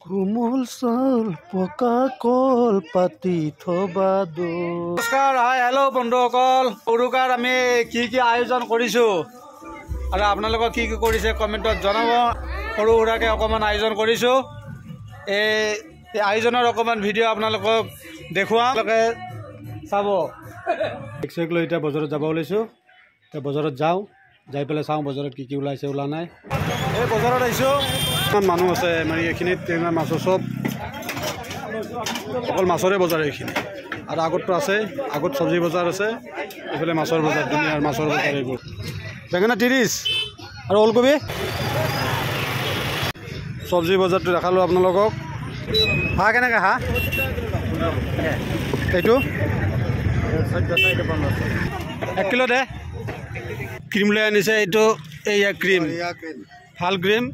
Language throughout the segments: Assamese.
কোমল চাউল পকা কল পাতি থবা দো। নমস্কাৰ, হাই হেল্ল' বন্ধুসকল। উৰুকাৰ আমি কি আয়োজন কৰিছোঁ আৰু আপোনালোকক কি কৰিছে কমেণ্টত জনাব। সৰু সুৰাকৈ অকণমান আয়োজন কৰিছোঁ। এই আয়োজনৰ অকণমান ভিডিঅ' আপোনালোকক দেখুৱাম, চাব। এক লৈ এতিয়া বজাৰত যাব ওলাইছোঁ। এতিয়া বজাৰত যাওঁ, যাই পেলাই চাওঁ বজাৰত কি ওলাইছে ওলা নাই। এই বজাৰত আহিছোঁ, ইমান মানুহ আছে মানে এইখিনিত মাছৰ চব অকল মাছৰে বজাৰ এইখিনি। আৰু আগততো আছে, আগত চব্জি বজাৰ আছে, এইফালে মাছৰ বজাৰ, দুনিয়াৰ মাছৰ বজাৰ এইবোৰ। বেঙেনা 30 আৰু ওলকবি। চব্জি বজাৰটো দেখালোঁ আপোনালোকক। হাঁহ কেনেকৈ হাঁহ এইটো 1 কিলো দে। ক্ৰীম লৈ আনিছে, এইটো এইয়া ক্ৰীম, ভাল ক্ৰীম।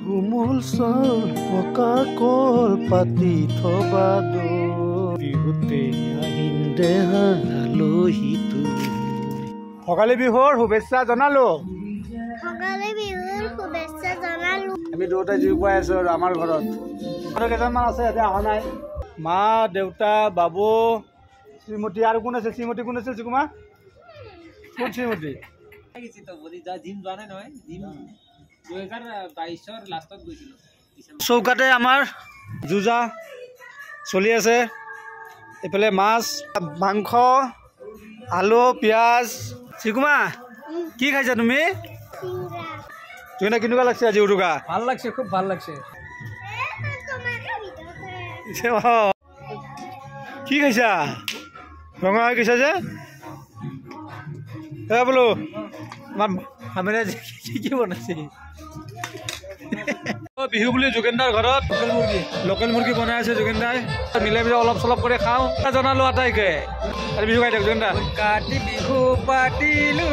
কোমল চাউল পকা কল পাতি থবা দো, বিহুতে আহিন দেহা আলহীটো। ভোগালী বিহুৰ শুভেচ্ছা জনালোঁ। আমি দুয়োটাই জুই পুৱাই আছোঁ আৰু আমাৰ ঘৰত আৰু কেইজনমান আছে, সিহঁতে অহা নাই। মা, দেউতা, বাবু, শ্ৰীমতী আৰু কোন আছে? শ্ৰীমতী কোন আছে? চিকুমা কোন শ্ৰীমতী? চৌকাতে আমাৰ যুঁজা চলি আছে। এইফালে মাছ, মাংস, আলু, পিঁয়াজ। চিকুমা কি খাইছা তুমি? কেনেকুৱা লাগছে আজি উৰুকা? ভাল লাগছে, খুব ভাল লাগছে। কি খাইছা? ৰঙা হৈ গৈছা যে বোলো। আমাৰ কি বনাইছে? বিহু বুলি যোগেন্দাৰ ঘৰত লোকেল মুৰ্গী বনাই আছে যোগেন্দাই। মিলাই মিলাই অলপ চলপ কৰি খাওঁ। জনালোঁ আটাইকে আৰু বিহু গাই দিয়ক যোগেন্দা। কাতি বিহু পাতিলো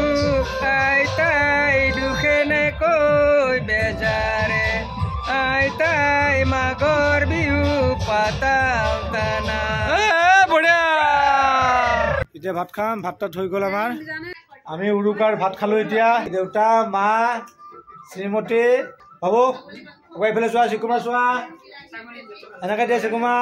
আইতাই দুখেনে কৈ বেজাৰে, আইতাই মাঘৰ বিহু পাতাও টানা। বঢ়িয়া। এতিয়া ভাত খাম। ভাত তাত হৈ গ'ল আমাৰ। আমি উৰুকাৰ ভাত খালোঁ। এতিয়া দেউতা, মা, শ্ৰীমতী, বাবু আকৌ এইফালে চোৱা, চিকুমা চোৱা, এনেকৈ দিয়ে চিকুমা।